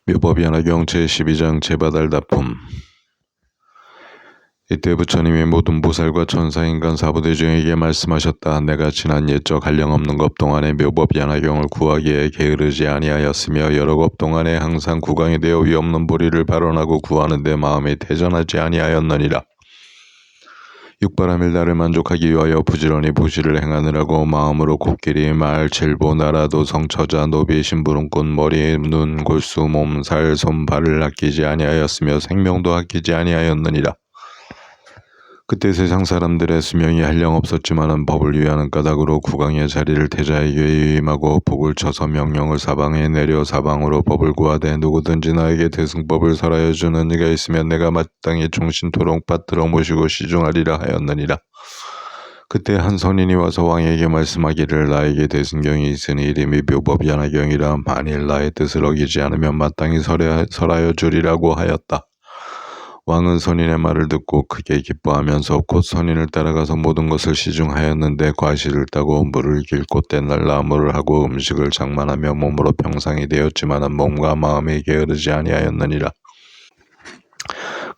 묘법연화경 제12장 제바달다품. 이때 부처님이 모든 보살과 천사, 인간, 사부대중에게 말씀하셨다. 내가 지난 옛적 한량없는 것 동안에 묘법연화경을 구하기에 게으르지 아니하였으며 여러 것 동안에 항상 구강이 되어 위없는 보리를 발언하고 구하는 데 마음이 태전하지 아니하였느니라. 육바라밀 나를 만족하기 위하여 부지런히 보시를 행하느라고 마음으로 곱길이 말, 칠보, 나라도, 성처자, 노비, 심부름꾼, 머리, 눈, 골수, 몸, 살, 손, 발을 아끼지 아니하였으며 생명도 아끼지 아니하였느니라. 그때 세상 사람들의 수명이 한량없었지만은 법을 위하는 까닭으로 구강의 자리를 태자에게 위임하고 복을 쳐서 명령을 사방에 내려 사방으로 법을 구하되 누구든지 나에게 대승법을 설하여 주는 이가 있으면 내가 마땅히 종신토록 받들어 모시고 시중하리라 하였느니라. 그때 한 선인이 와서 왕에게 말씀하기를 나에게 대승경이 있으니 이름이 묘법연화경이라 만일 나의 뜻을 어기지 않으면 마땅히 설하여 주리라고 하였다. 왕은 선인의 말을 듣고 크게 기뻐하면서 곧 선인을 따라가서 모든 것을 시중하였는데 과실을 따고 물을 길고 땐날 나무를 하고 음식을 장만하며 몸으로 평상이 되었지만은 몸과 마음이 게으르지 아니하였느니라.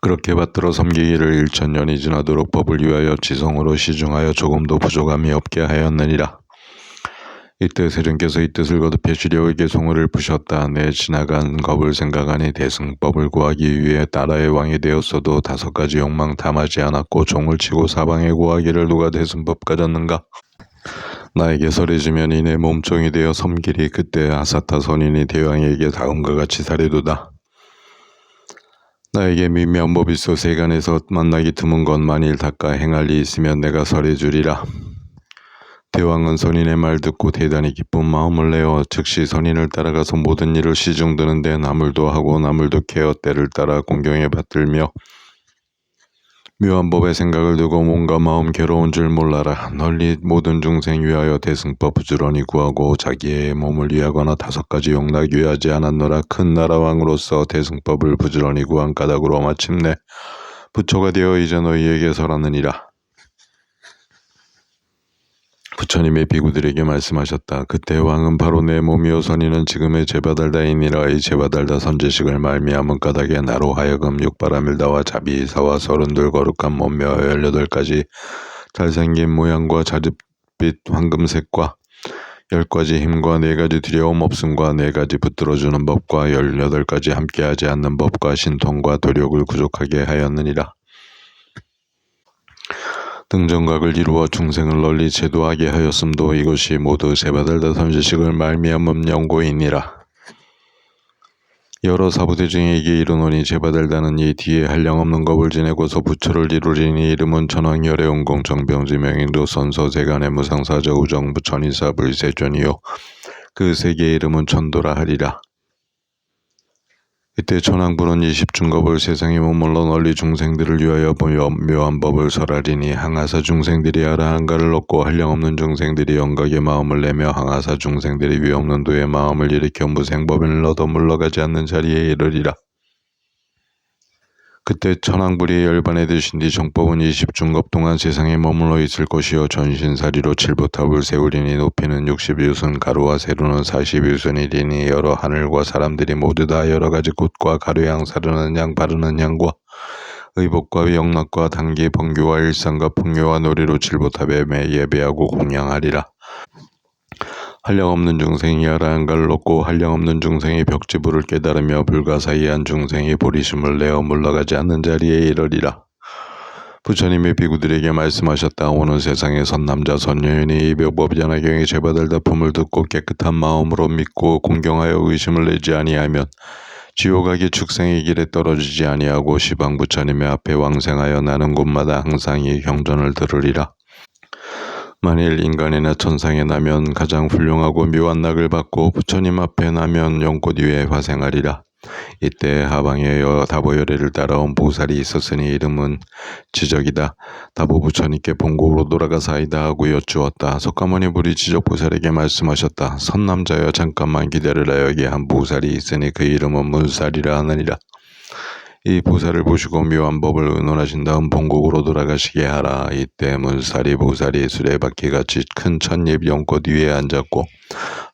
그렇게 받들어 섬기기를 1000년이 지나도록 법을 위하여 지성으로 시중하여 조금도 부족함이 없게 하였느니라. 이때 세존께서 이 뜻을 거듭해 주려에게 송호를 푸셨다. 내 지나간 겁을 생각하니 대승법을 구하기 위해 나라의 왕이 되었어도 5가지 욕망 탐하지 않았고 종을 치고 사방에 구하기를 누가 대승법 가졌는가? 나에게 설해주면 이내 몸종이 되어 섬기리. 그때 아사타 선인이 대왕에게 다음과 같이 사례도다. 나에게 미묘한 법이 있어 세간에서 만나기 드문 것 만일 닦아 행할 리 있으면 내가 설해주리라. 대왕은 선인의 말 듣고 대단히 기쁜 마음을 내어 즉시 선인을 따라가서 모든 일을 시중드는데 나물도 하고 나물도 캐어 때를 따라 공경에 받들며 묘한 법의 생각을 두고 몸과 마음 괴로운 줄 몰라라. 널리 모든 중생 위하여 대승법 부지런히 구하고 자기의 몸을 위하거나 5가지 용락 위하지 않았노라. 큰 나라 왕으로서 대승법을 부지런히 구한 까닭으로 마침내 부처가 되어 이제 너희에게 설하느니라. 부처님의 비구들에게 말씀하셨다. 그때 왕은 바로 내 몸이요 선인은 지금의 제바달다이니라. 이 제바달다 선제식을 말미암은 까닭에 나로 하여금 육바라밀다와 자비사와 32 거룩한 몸며 18가지 잘생긴 모양과 자줏빛 황금색과 10가지 힘과 4가지 두려움 없음과 4가지 붙들어주는 법과 18가지 함께하지 않는 법과 신통과 도력을 구족하게 하였느니라. 등정각을 이루어 중생을 널리 제도하게 하였음도 이것이 모두 제바달다 선제식을 말미암은 연고이니라. 여러 사부대중에게 이르노니 제바달다는 이 뒤에 한량없는 겁을 지내고서 부처를 이루리니 이름은 천황열애운공 정병지 명인도 선서 세간의 무상사저 우정 부천이사 불세존이요 그 세계의 이름은 천도라 하리라. 이때 천황부는 20중겁을 세상에 머물러 널리 중생들을 위하여 묘한 법을 설하리니 항아사 중생들이 아라한가를 얻고 한량없는 중생들이 영각의 마음을 내며 항아사 중생들이 위없는 도의 마음을 일으켜 무생법을 얻어 물러가지 않는 자리에 이르리라. 그때 천황불이 열반에 드신 뒤 정법은 20중겁 동안 세상에 머물러 있을 것이요 전신사리로 7부탑을 세우리니 높이는 60유순 가로와 세로는 40유순이리니 여러 하늘과 사람들이 모두 다 여러가지 꽃과 가루양 사르는 양 바르는 양과 의복과 영락과 단기 번교와 일상과 풍요와 놀이로 7부탑에 매 예배하고 공양하리라. 한량없는 중생이 아라한가를 얻고 한량없는 중생이 벽지부를 깨달으며 불가사의한 중생이 보리심을 내어 물러가지 않는 자리에 이르리라. 부처님의 비구들에게 말씀하셨다. 오는 세상에 선남자 선여인이 이 묘법연화경의 제바달다품을 듣고 깨끗한 마음으로 믿고 공경하여 의심을 내지 아니하면 지옥악의 축생의 길에 떨어지지 아니하고 시방 부처님의 앞에 왕생하여 나는 곳마다 항상 이 경전을 들으리라. 만일 인간이나 천상에 나면 가장 훌륭하고 묘한 낙을 받고 부처님 앞에 나면 영꽃 위에 화생하리라. 이때 하방에 다보열애를 따라온 보살이 있었으니 이름은 지적이다. 다보 부처님께 본국으로 돌아가사이다 하고 여쭈었다. 석가모니 불이 지적보살에게 말씀하셨다. 선남자여 잠깐만 기다리라. 여기 한 보살이 있으니 그 이름은 문살이라 하느니라. 이 보살을 보시고 묘한 법을 의논하신 다음 본국으로 돌아가시게 하라. 이때 문살이 보살이 수레바퀴같이 큰 찻잎 연꽃 위에 앉았고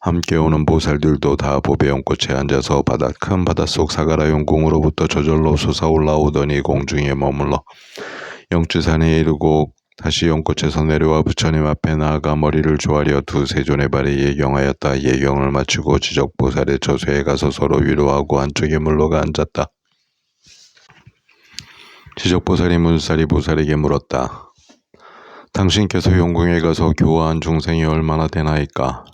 함께 오는 보살들도 다 보배 연꽃에 앉아서 큰 바닷속 사가라 용궁으로부터 저절로 솟아올라오더니 공중에 머물러 영주산에 이르고 다시 연꽃에서 내려와 부처님 앞에 나아가 머리를 조아려 두 세존의 발에 예경하였다. 예경을 마치고 지적보살의 저수에 가서 서로 위로하고 한쪽에 물러가 앉았다. 지적보살이 문사리 보살에게 물었다. 당신께서 용궁에 가서 교화한 중생이 얼마나 되나이까?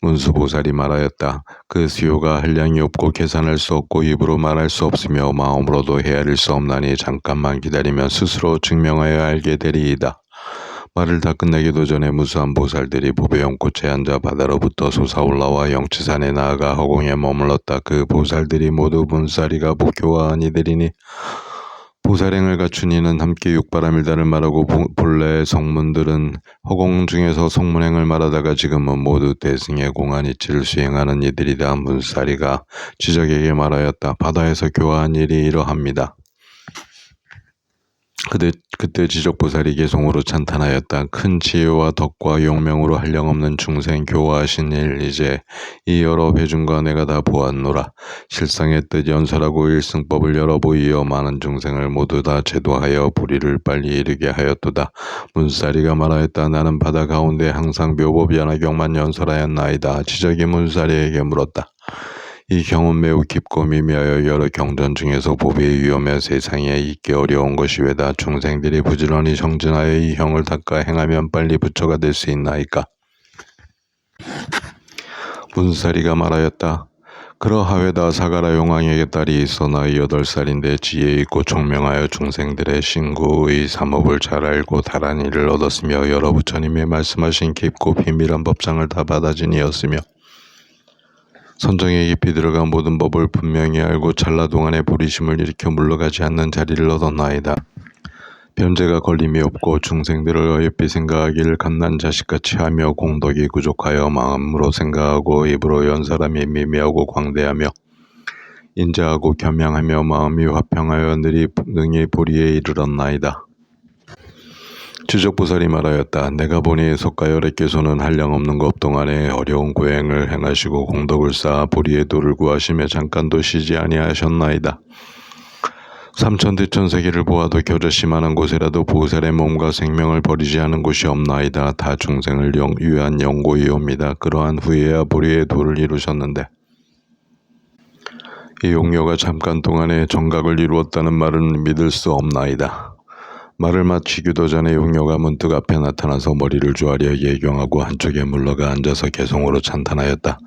문수보살이 말하였다. 그 수요가 한량이 없고 계산할 수 없고 입으로 말할 수 없으며 마음으로도 헤아릴 수 없나니 잠깐만 기다리면 스스로 증명하여 알게 되리이다. 말을 다 끝내기도 전에 무수한 보살들이 보배 연꽃에 앉아 바다로부터 솟아올라와 영치산에 나아가 허공에 머물렀다. 그 보살들이 모두 문사리가 교화한 이들이니 보살행을 갖춘 이는 함께 육바라밀다를 말하고 본래의 성문들은 허공 중에서 성문행을 말하다가 지금은 모두 대승의 공안 이치를 수행하는 이들이다. 문사리가 지적에게 말하였다. 바다에서 교화한 일이 이러합니다. 그때 지적보살이 개송으로 찬탄하였다. 큰 지혜와 덕과 용명으로 한량없는 중생 교화하신 일 이제 이 여러 회중과 내가 다 보았노라. 실상의 뜻 연설하고 일승법을 여러 보이어 많은 중생을 모두 다 제도하여 불의를 빨리 이르게 하였도다. 문사리가 말하였다. 나는 바다 가운데 항상 묘법 연화경만 연설하였나이다. 지적이 문사리에게 물었다. 이 경은 매우 깊고 미미하여 여러 경전 중에서 보배의 위험에 세상에 있기 어려운 것이 왜다. 중생들이 부지런히 정진하여 이 형을 닦아 행하면 빨리 부처가 될 수 있나이까? 문사리가 말하였다. 그러하외다. 사가라 용왕에게 딸이 있어 나이 8살인데 지혜 있고 총명하여 중생들의 신구의 삼업을 잘 알고 다란 일을 얻었으며 여러 부처님이 말씀하신 깊고 비밀한 법장을 다 받아진 이였으며 선정에 깊이 들어가 모든 법을 분명히 알고 찰나 동안에 불의심을 일으켜 물러가지 않는 자리를 얻었나이다. 변제가 걸림이 없고 중생들을 어여삐 생각하기를 갓난 자식같이 하며 공덕이 부족하여 마음으로 생각하고 입으로 연설함이 미미하고 광대하며 인자하고 겸양하며 마음이 화평하여 능히 보리에 이르렀나이다. 지적보살이 말하였다. 내가 보니 속가열애께서는 한량없는 것 동안에 어려운 고행을 행하시고 공덕을 쌓아 보리의 도를 구하심에 잠깐도 쉬지 아니하셨나이다. 삼천대천세계를 보아도 겨자씨 많은 곳이라도 보살의 몸과 생명을 버리지 않은 곳이 없나이다. 다 중생을 위한 영고이옵니다. 그러한 후에야 보리의 도를 이루셨는데 이 용녀가 잠깐 동안에 정각을 이루었다는 말은 믿을 수 없나이다. 말을 마치기도 전에 용녀가 문득 앞에 나타나서 머리를 조아려 예경하고 한쪽에 물러가 앉아서 개송으로 찬탄하였다.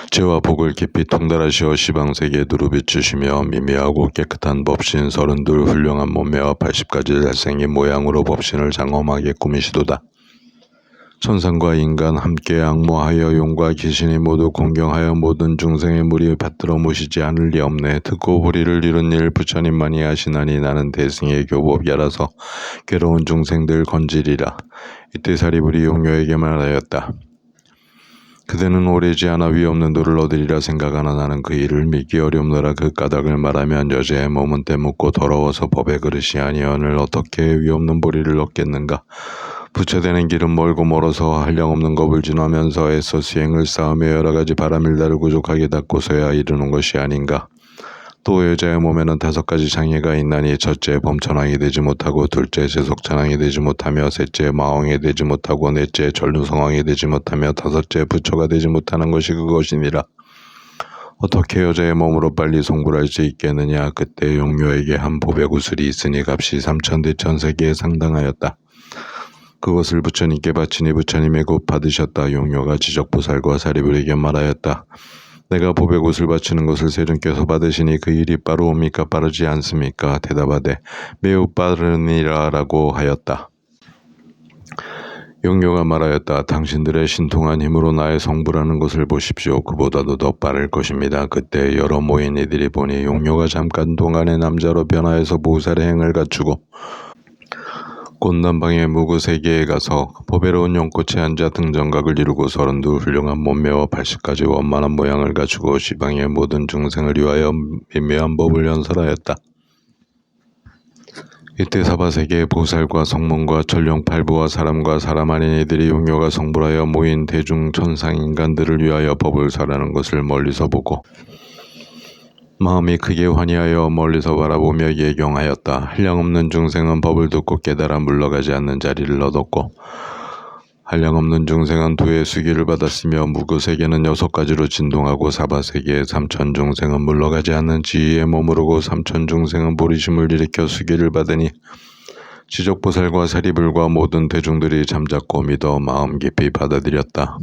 죄와 복을 깊이 통달하시어 시방세계에 두루 비추시며 미미하고 깨끗한 법신 32 훌륭한 몸매와 80가지 잘생긴 모양으로 법신을 장엄하게 꾸미시도다. 천상과 인간 함께 악모하여 용과 귀신이 모두 공경하여 모든 중생의 무리 받들어 모시지 않을 리 없네. 듣고 불의를 이룬 일 부처님만이 하시나니 나는 대승의 교법이 알아서 괴로운 중생들 건지리라. 이때 사리불이 용녀에게 말하였다. 그대는 오래지 않아 위없는 도를 얻으리라 생각하나 나는 그 일을 믿기 어렵노라. 그 까닭을 말하면 여자의 몸은 때묻고 더러워서 법의 그릇이 아니언을 어떻게 위없는 보리를 얻겠는가. 부처되는 길은 멀고 멀어서 한량없는 겁을 지나면서 애써 수행을 쌓으며 여러가지 바라밀다를 부족하게 닦고서야 이르는 것이 아닌가. 또 여자의 몸에는 5가지 장애가 있나니 첫째 범천왕이 되지 못하고 둘째 재속천왕이 되지 못하며 셋째 마왕이 되지 못하고 넷째 전류성왕이 되지 못하며 다섯째 부처가 되지 못하는 것이 그것이니라. 어떻게 여자의 몸으로 빨리 성불할 수 있겠느냐. 그때 용녀에게 한 보배구슬이 있으니 값이 3000대천세계에 상당하였다. 그것을 부처님께 바치니 부처님이 곧 받으셨다. 용녀가 지적보살과 사리불에게 말하였다. 내가 보배굿을 바치는 것을 세존께서 받으시니 그 일이 빠르옵니까 빠르지 않습니까? 대답하되 매우 빠르니라 라고 하였다. 용녀가 말하였다. 당신들의 신통한 힘으로 나의 성불하는 것을 보십시오. 그보다도 더 빠를 것입니다. 그때 여러 모인 이들이 보니 용녀가 잠깐 동안의 남자로 변하여서 보살의 행을 갖추고 꽃남방의 무구세계에 가서 보배로운 연꽃에 앉아 등정각을 이루고 32 훌륭한 몸매와 80가지 원만한 모양을 갖추고 시방의 모든 중생을 위하여 미묘한 법을 연설하였다. 이때 사바세계의 보살과 성문과 전령팔부와 사람과 사람 아닌 이들이 용효가 성불하여 모인 대중 천상 인간들을 위하여 법을 설하는 것을 멀리서 보고 마음이 크게 환희하여 멀리서 바라보며 예경하였다. 한량없는 중생은 법을 듣고 깨달아 물러가지 않는 자리를 얻었고 한량없는 중생은 두의 수기를 받았으며 무구세계는 6가지로 진동하고 사바세계의 3천중생은 물러가지 않는 지위에 머무르고 3천중생은 보리심을 일으켜 수기를 받으니 지적보살과 사리불과 모든 대중들이 잠잡고 믿어 마음 깊이 받아들였다.